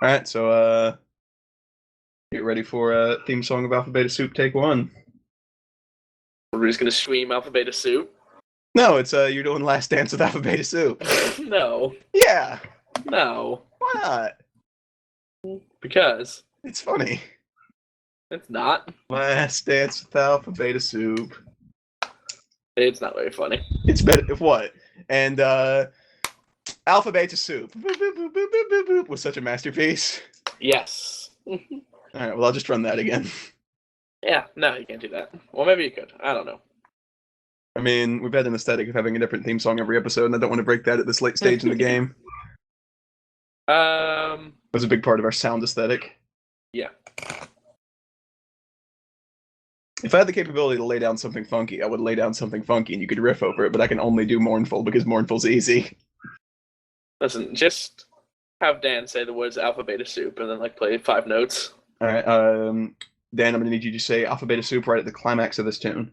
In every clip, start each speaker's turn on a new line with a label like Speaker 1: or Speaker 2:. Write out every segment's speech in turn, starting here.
Speaker 1: All right, so get ready for theme song of Alpha Beta Soup Take One.
Speaker 2: We're just gonna stream Alpha Beta Soup.
Speaker 1: No, it's you're doing Last Dance with Alpha Beta Soup.
Speaker 2: No,
Speaker 1: Yeah,
Speaker 2: no,
Speaker 1: why not?
Speaker 2: because
Speaker 1: It's funny.
Speaker 2: it's not.
Speaker 1: Last Dance with Alpha Beta Soup.
Speaker 2: It's not very funny.
Speaker 1: It's better if what? And Alpha Beta Soup boop, boop, boop, boop, boop, boop, boop, was such a masterpiece.
Speaker 2: Yes.
Speaker 1: All right, well I'll just run that again.
Speaker 2: Yeah, no, you can't do that. Well, maybe you could. I don't know.
Speaker 1: I mean, we've had an aesthetic of having a different theme song every episode, and I don't want to break that at this late stage in the game. It was a big part of our sound aesthetic.
Speaker 2: Yeah.
Speaker 1: If I had the capability to lay down something funky, I would lay down something funky and you could riff over it, but I can only do mournful because mournful's easy.
Speaker 2: Listen, just have Dan say the words Alpha Beta Soup and then like play 5 notes.
Speaker 1: All right, Dan, I'm gonna need you to say Alpha Beta Soup right at the climax of this tune.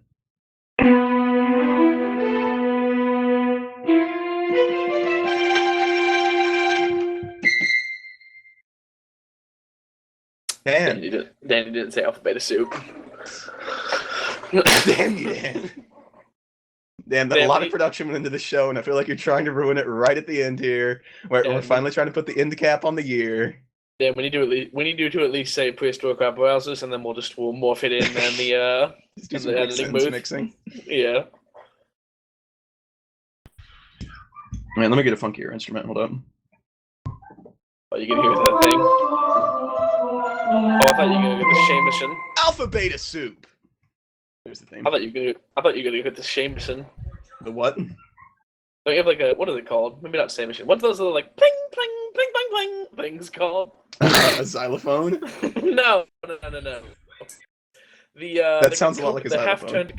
Speaker 1: Dan.
Speaker 2: Danny didn't say Alpha Beta Soup.
Speaker 1: Damn you, Dan. Damn, a lot of production went into the show, and I feel like you're trying to ruin it right at the end here. We're finally trying to put the end cap on the year.
Speaker 2: Yeah, we need to at least say prehistoric web browsers, and then we'll morph it in and the
Speaker 1: just do some editing booth. Mixing.
Speaker 2: Yeah.
Speaker 1: Man, let me get a funkier instrument. Hold up.
Speaker 2: Oh, you can hear that thing? Oh, I thought you were gonna get the Shameson.
Speaker 1: Alpha Beta Soup. There's the thing.
Speaker 2: I thought you were gonna get the Shameson.
Speaker 1: The what?
Speaker 2: Don't you have like a, what is it called? Maybe not Shameson. What's those little like pling pling pling pling pling things called?
Speaker 1: A xylophone?
Speaker 2: No.
Speaker 1: That sounds a lot like a xylophone.
Speaker 2: The half-turned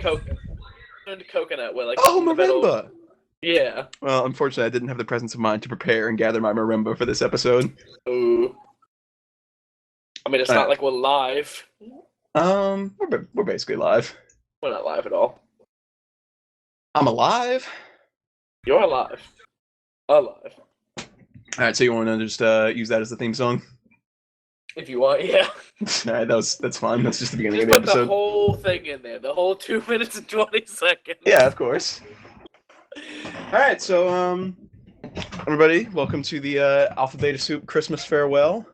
Speaker 2: coconut where like
Speaker 1: marimba.
Speaker 2: Yeah.
Speaker 1: Well, unfortunately, I didn't have the presence of mind to prepare and gather my marimba for this episode.
Speaker 2: Ooh. I mean, it's not like we're live.
Speaker 1: We're basically live.
Speaker 2: We're not live at all.
Speaker 1: I'm alive.
Speaker 2: You're alive. Alive.
Speaker 1: All right, so you want to just use that as the theme song?
Speaker 2: If you want, yeah.
Speaker 1: All right, that's fine. That's just the beginning
Speaker 2: of
Speaker 1: the episode.
Speaker 2: Put the whole thing in there. The whole 2 minutes and 20 seconds.
Speaker 1: Yeah, of course. All right, so everybody, welcome to the Alpha Beta Soup Christmas farewell.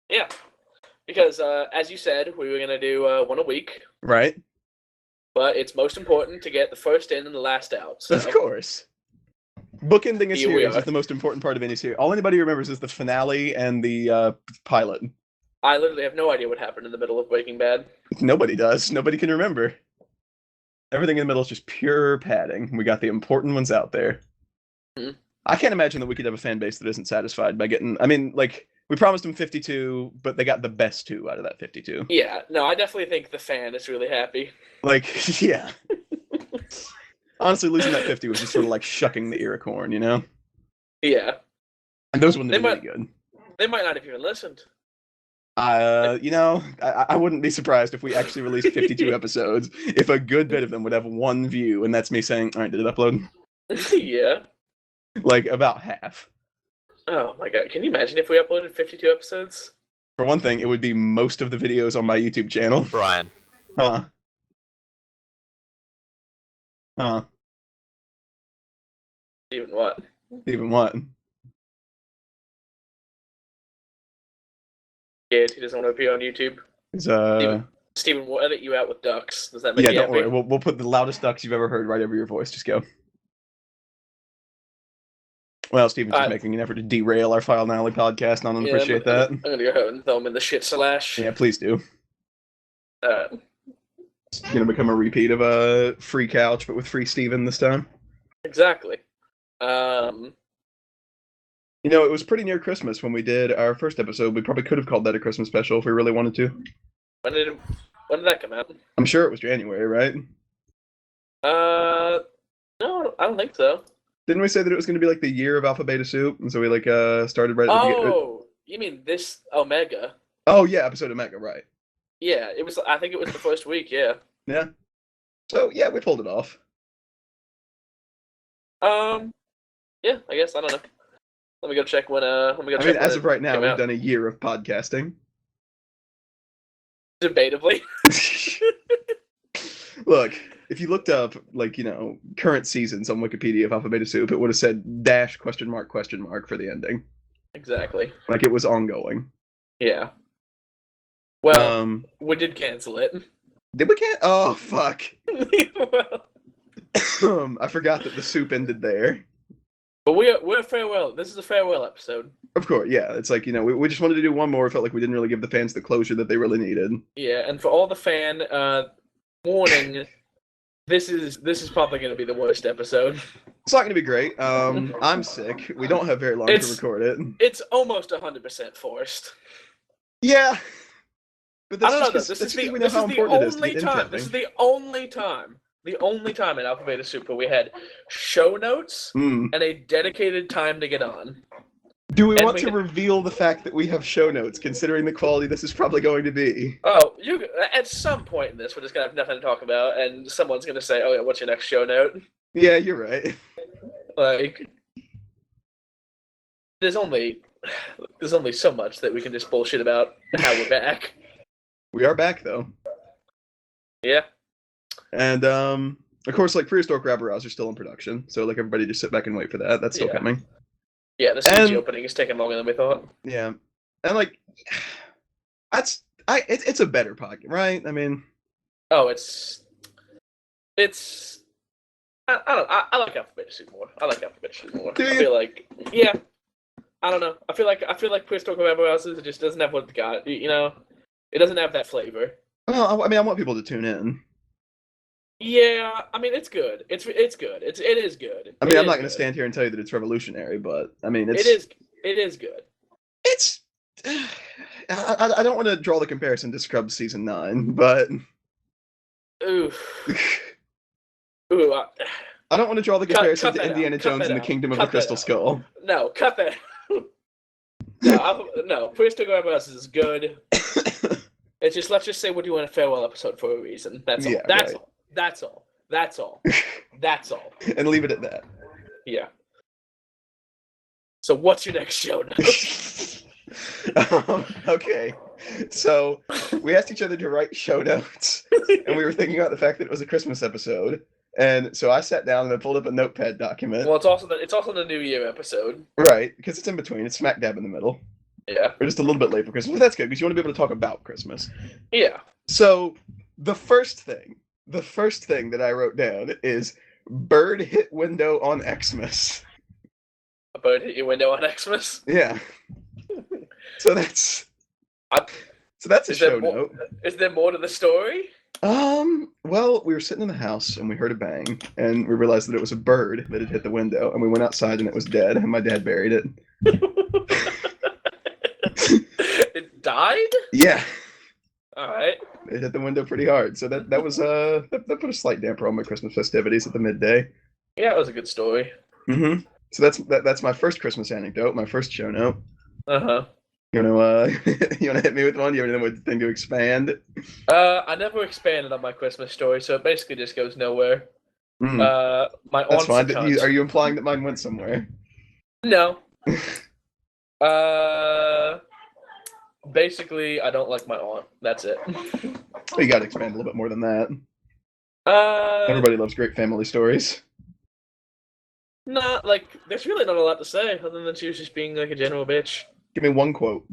Speaker 2: Yeah, because as you said, we were gonna do one a week.
Speaker 1: Right.
Speaker 2: But it's most important to get the first in and the last out. So.
Speaker 1: Of course. Bookending a series is the most important part of any series. All anybody remembers is the finale and the pilot.
Speaker 2: I literally have no idea what happened in the middle of Breaking Bad.
Speaker 1: Nobody does. Nobody can remember. Everything in the middle is just pure padding. We got the important ones out there.
Speaker 2: Mm-hmm.
Speaker 1: I can't imagine that we could have a fan base that isn't satisfied by getting... I mean, like, we promised them 52, but they got the best 2 out of that 52.
Speaker 2: Yeah, no, I definitely think the fan is really happy.
Speaker 1: Like, yeah. Honestly, losing that 50 was just sort of like shucking the ear of corn, you know?
Speaker 2: Yeah.
Speaker 1: And those wouldn't have been really good.
Speaker 2: They might not have even listened.
Speaker 1: You know, I wouldn't be surprised if we actually released 52 episodes, if a good bit of them would have 1 view, and that's me saying, all right, did it upload?
Speaker 2: Yeah.
Speaker 1: Like, about half.
Speaker 2: Oh my god, can you imagine if we uploaded 52 episodes?
Speaker 1: For one thing, it would be most of the videos on my YouTube channel.
Speaker 3: Brian.
Speaker 1: Huh.
Speaker 2: Even what?
Speaker 1: Even what?
Speaker 2: Kid who doesn't want to appear on YouTube. Steven, we'll edit you out with ducks. Does that make you happy?
Speaker 1: Don't worry. We'll put the loudest ducks you've ever heard right over your voice. Just go. Well, Steven's just making an effort to derail our File Nally podcast, and I don't appreciate that.
Speaker 2: I'm gonna go ahead and throw him in the shit slash.
Speaker 1: Yeah, please do. It's gonna become a repeat of a free couch, but with free Steven this time.
Speaker 2: Exactly.
Speaker 1: You know, it was pretty near Christmas when we did our first episode. We probably could have called that a Christmas special if we really wanted to.
Speaker 2: When did that come out?
Speaker 1: I'm sure it was January, right?
Speaker 2: No, I don't think so.
Speaker 1: Didn't we say that it was going to be like the year of Alpha Beta Soup, and so we like started right at
Speaker 2: the beginning? Oh, you mean this Omega?
Speaker 1: Oh yeah, episode Omega, right?
Speaker 2: Yeah, it was. I think it was the first week. Yeah.
Speaker 1: Yeah. So yeah, we pulled it off.
Speaker 2: Yeah, I guess I don't know. Let me go check when. Let me go
Speaker 1: I
Speaker 2: check
Speaker 1: mean,
Speaker 2: when
Speaker 1: as
Speaker 2: it
Speaker 1: of right now,
Speaker 2: came
Speaker 1: we've
Speaker 2: out.
Speaker 1: done a year of podcasting.
Speaker 2: Debatably.
Speaker 1: Look, if you looked up, like, current seasons on Wikipedia of Alpha Beta Soup, it would have said dash question mark for the ending.
Speaker 2: Exactly.
Speaker 1: Like, it was ongoing.
Speaker 2: Yeah. Well, we did cancel it.
Speaker 1: Did we can't? Oh, fuck.
Speaker 2: Well,
Speaker 1: I forgot that the soup ended there.
Speaker 2: but we're farewell. This is a farewell episode.
Speaker 1: Of course, yeah. It's like, we just wanted to do one more. Felt like we didn't really give the fans the closure that they really needed.
Speaker 2: Yeah, and for all the fan warning, this is probably going to be the worst episode.
Speaker 1: It's not going to be great. I'm sick. We don't have very long to record it.
Speaker 2: It's almost 100% forced.
Speaker 1: Yeah. But
Speaker 2: I don't know.
Speaker 1: This is the
Speaker 2: only time in Alpha Beta Super we had show notes and a dedicated time to get on.
Speaker 1: Do we want to reveal the fact that we have show notes, considering the quality this is probably going to be?
Speaker 2: Oh, at some point in this, we're just gonna have nothing to talk about, and someone's gonna say, "Oh yeah, what's your next show note?"
Speaker 1: Yeah, you're right.
Speaker 2: Like, there's only so much that we can just bullshit about how we're back.
Speaker 1: We are back though.
Speaker 2: Yeah.
Speaker 1: And of course, like Prehistoric Rabble-Rouse are still in production, so like everybody just sit back and wait for that. That's still coming.
Speaker 2: Yeah, the CG opening is taking longer than we thought.
Speaker 1: Yeah, and like it's a better podcast, right? I mean,
Speaker 2: oh, it's I like Alpha Beta Soup more. I feel like I don't know. I feel like Prehistoric Rabble-Rouse just doesn't have what it got. It doesn't have that flavor.
Speaker 1: Well, I mean, I want people to tune in.
Speaker 2: Yeah, I mean, it's good. It is good.
Speaker 1: I mean, I'm not going to stand here and tell you that it's revolutionary, but I mean,
Speaker 2: it is good.
Speaker 1: It's. I don't want to draw the comparison to Scrubs season 9, but.
Speaker 2: Ooh.
Speaker 1: I don't want to draw the comparison to Indiana Jones and the Kingdom of the Crystal Skull.
Speaker 2: No, cut that. No, Prehistoric Rabble-Rouse is good. It's just, let's just say we're doing a farewell episode for a reason. That's all.
Speaker 1: Yeah,
Speaker 2: That's all. That's all. That's all. That's all.
Speaker 1: And leave it at that.
Speaker 2: Yeah. So what's your next show now?
Speaker 1: Okay. So we asked each other to write show notes, and we were thinking about the fact that it was a Christmas episode. And so I sat down and I pulled up a notepad document.
Speaker 2: Well, it's also the New Year episode.
Speaker 1: Right, because it's in between. It's smack dab in the middle.
Speaker 2: Yeah.
Speaker 1: We're just a little bit late for Christmas, but that's good because you want to be able to talk about Christmas.
Speaker 2: Yeah.
Speaker 1: So the first thing that I wrote down is bird hit window on Xmas.
Speaker 2: A bird hit your window on Xmas?
Speaker 1: Yeah. So that's a show note.
Speaker 2: Is there more to the story?
Speaker 1: Well, we were sitting in the house and we heard a bang and we realized that it was a bird that had hit the window and we went outside and it was dead and my dad buried it.
Speaker 2: It died?
Speaker 1: Yeah.
Speaker 2: All right.
Speaker 1: It hit the window pretty hard. So that was that put a slight damper on my Christmas festivities at the midday.
Speaker 2: Yeah, it was a good story.
Speaker 1: Mm-hmm. So that's my first Christmas anecdote, my first show note.
Speaker 2: Uh-huh.
Speaker 1: You wanna hit me with one? You have anything to expand?
Speaker 2: I never expanded on my Christmas story, so it basically just goes nowhere. My
Speaker 1: That's fine.
Speaker 2: aunt's
Speaker 1: Are you implying that mine went somewhere?
Speaker 2: No. Basically, I don't like my aunt. That's it.
Speaker 1: You gotta expand a little bit more than that. Everybody loves great family stories.
Speaker 2: Not like there's really not a lot to say other than she was just being like a general bitch.
Speaker 1: Give me one quote.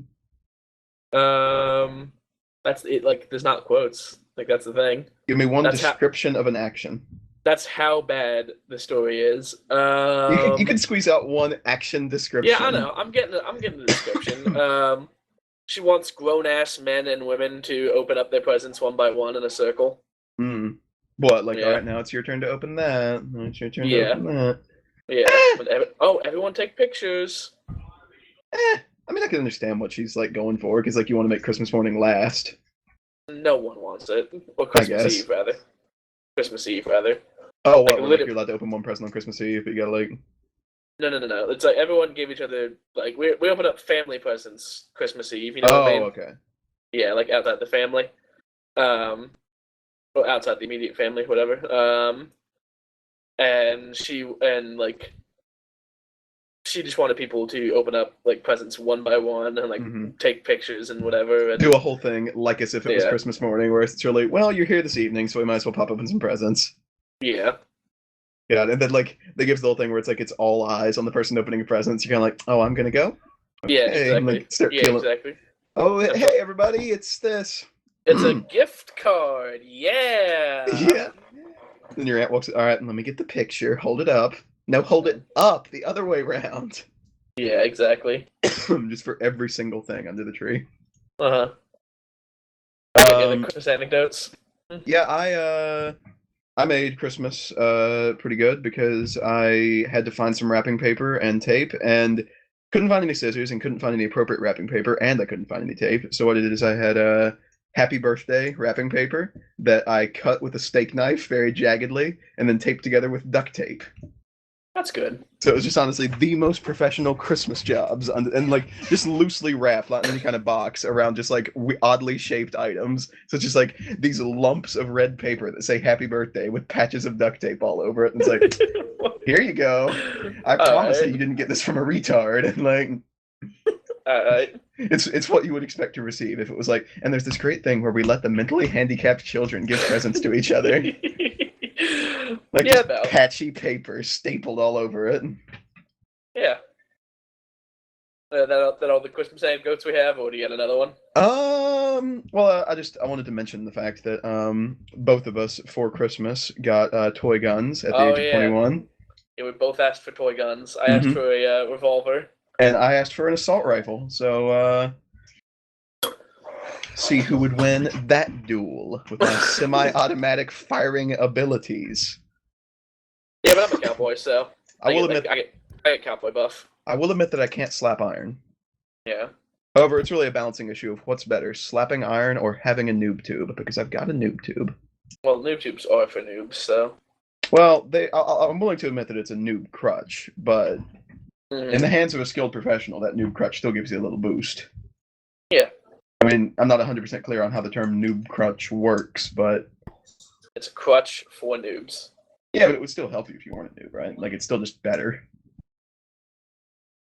Speaker 2: That's it. Like, there's not quotes. Like, that's the thing.
Speaker 1: Give me one description of an action.
Speaker 2: That's how bad the story is.
Speaker 1: You could squeeze out one action description.
Speaker 2: Yeah, I know. I'm getting the description. She wants grown-ass men and women to open up their presents one by one in a circle.
Speaker 1: What? Like, all right, now it's your turn to open that. Now it's your turn to open that.
Speaker 2: Yeah. Everyone take pictures.
Speaker 1: I mean, I can understand what she's like going for, because like you want to make Christmas morning last.
Speaker 2: No one wants it. Or Christmas Eve, rather. Christmas Eve, rather.
Speaker 1: Oh, what? Like, you're allowed to open one present on Christmas Eve, but you gotta like.
Speaker 2: No. It's like everyone gave each other like we open up family presents Christmas Eve. You know what I mean?
Speaker 1: Okay.
Speaker 2: Yeah, like outside the family, or outside the immediate family, whatever. And she she just wanted people to open up like presents one by one and like take pictures and whatever. And
Speaker 1: do a whole thing like as if it was
Speaker 2: Yeah.
Speaker 1: Christmas morning, where it's really, well, you're here this evening, so we might as well pop open some presents.
Speaker 2: yeah,
Speaker 1: Yeah, and then like they give the whole thing where it's like it's all eyes on the person opening presents. You're kind of like, oh, I'm gonna go.
Speaker 2: yeah,
Speaker 1: Okay, and,
Speaker 2: exactly.
Speaker 1: like, start
Speaker 2: Yeah,
Speaker 1: peeling.
Speaker 2: exactly.
Speaker 1: Oh, hey everybody, it's this.
Speaker 2: It's a gift card. Yeah.
Speaker 1: Yeah. Then your aunt walks. All right, let me get the picture. Hold it up. No, hold it up the other way around.
Speaker 2: Yeah, exactly.
Speaker 1: Just for every single thing under the tree.
Speaker 2: Uh huh. The Christmas anecdotes.
Speaker 1: Yeah, I made Christmas pretty good because I had to find some wrapping paper and tape and couldn't find any scissors and couldn't find any appropriate wrapping paper and I couldn't find any tape. So what I did is I had happy birthday wrapping paper that I cut with a steak knife very jaggedly and then taped together with duct tape.
Speaker 2: That's good.
Speaker 1: So it was just honestly the most professional Christmas jobs, and like just loosely wrapped, not in any kind of box, around just like oddly shaped items. So it's just like these lumps of red paper that say "Happy Birthday" with patches of duct tape all over it. And it's like, here you go. I promise that you didn't get this from a retard. And like, it's what you would expect to receive if it was like. And there's this great thing where we let the mentally handicapped children give presents to each other. Like just patchy paper stapled all over it.
Speaker 2: Yeah. That all the Christmas anecdotes we have, or do you got another one?
Speaker 1: Well, I wanted to mention the fact that both of us for Christmas got toy guns at the age of 21.
Speaker 2: Yeah, we both asked for toy guns. I asked for a revolver.
Speaker 1: And I asked for an assault rifle. So see who would win that duel with my semi-automatic firing abilities.
Speaker 2: Yeah, but I'm a cowboy, so
Speaker 1: I get
Speaker 2: cowboy buff.
Speaker 1: I will admit that I can't slap iron.
Speaker 2: Yeah.
Speaker 1: However, it's really a balancing issue of what's better, slapping iron or having a noob tube, because I've got a noob tube.
Speaker 2: Well, noob tubes are for noobs, so.
Speaker 1: Well, I'm willing to admit that it's a noob crutch, but in the hands of a skilled professional, that noob crutch still gives you a little boost.
Speaker 2: Yeah.
Speaker 1: I mean, I'm not 100% clear on how the term noob crutch works, but...
Speaker 2: It's a crutch for noobs.
Speaker 1: Yeah, but it would still help you if you weren't a noob, right? Like, it's still just better.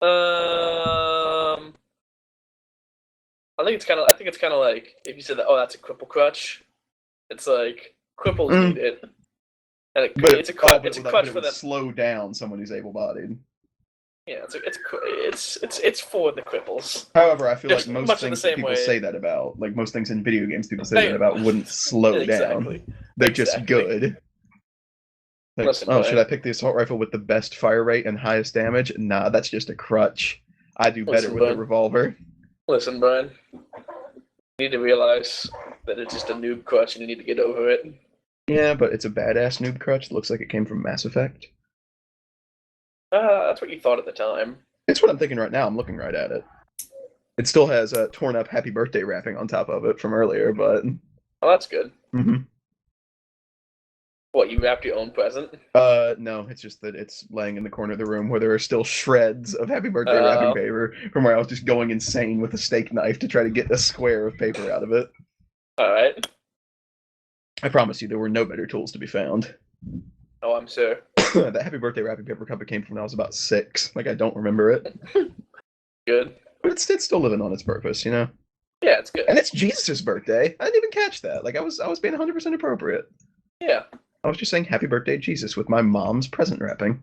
Speaker 2: I think it's kind of like if you said that. Oh, that's a cripple crutch. It's like cripples need it, and it's a crutch. It's a crutch for them.
Speaker 1: Slow down someone who's able-bodied.
Speaker 2: Yeah, it's for the cripples.
Speaker 1: However, I feel like most things that people say that about, like most things in video games people say that about, wouldn't slow down. They're just good. Like, listen, should I pick the assault rifle with the best fire rate and highest damage? Nah, that's just a crutch. I do better with a revolver.
Speaker 2: Listen, Brian. You need to realize that it's just a noob crutch and you need to get over it.
Speaker 1: Yeah, but it's a badass noob crutch. It looks like it came from Mass Effect.
Speaker 2: That's what you thought at the time.
Speaker 1: It's what I'm thinking right now. I'm looking right at it. It still has a torn up Happy Birthday wrapping on top of it from earlier, but...
Speaker 2: Oh, that's good.
Speaker 1: Mm-hmm.
Speaker 2: What, you wrapped your own present?
Speaker 1: No, it's just that it's laying in the corner of the room where there are still shreds of Happy Birthday wrapping paper from where I was just going insane with a steak knife to try to get a square of paper out of it.
Speaker 2: Alright.
Speaker 1: I promise you, there were no better tools to be found.
Speaker 2: Oh, I'm sure.
Speaker 1: That Happy Birthday wrapping paper company came from when I was about 6. Like, I don't remember it.
Speaker 2: Good.
Speaker 1: But it's still living on its purpose, you know?
Speaker 2: Yeah, it's good.
Speaker 1: And it's Jesus' birthday. I didn't even catch that. Like, I was being 100% appropriate.
Speaker 2: Yeah.
Speaker 1: I was just saying Happy Birthday, Jesus, with my mom's present wrapping.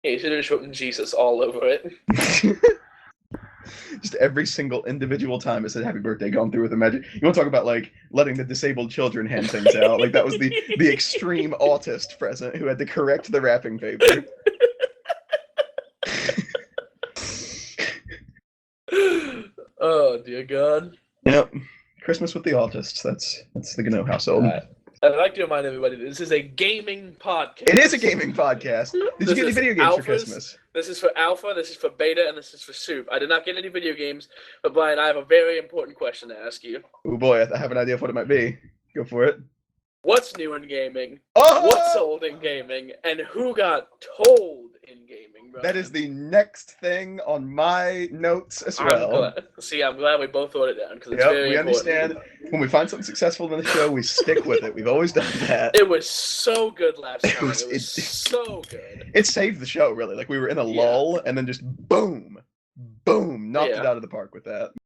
Speaker 2: Yeah, you should have just written Jesus all over it.
Speaker 1: Just every single individual time it said Happy Birthday gone through with magic. You want to talk about, like, letting the disabled children hand things out? Like, that was the extreme autist present who had to correct the wrapping paper.
Speaker 2: Oh, dear God.
Speaker 1: Yep. Christmas with the autists. That's the Gano household.
Speaker 2: I'd like to remind everybody that this is a gaming podcast.
Speaker 1: It is a gaming podcast. Did you get any video games for Christmas?
Speaker 2: This is for Alpha, this is for Beta, and this is for Soup. I did not get any video games, but Brian, I have a very important question to ask you.
Speaker 1: Oh boy, I have an idea of what it might be. Go for it.
Speaker 2: What's new in gaming?
Speaker 1: Oh!
Speaker 2: What's old in gaming? And who got told in gaming?
Speaker 1: That is the next thing on my notes as well.
Speaker 2: I'm glad we both wrote it down because it's very
Speaker 1: we
Speaker 2: important.
Speaker 1: understand when we find something successful in the show, we stick with it. We've always done that.
Speaker 2: It was so good last time. It was so good.
Speaker 1: It saved the show, really. Like, we were in a lull, and then just boom, knocked it out of the park with that.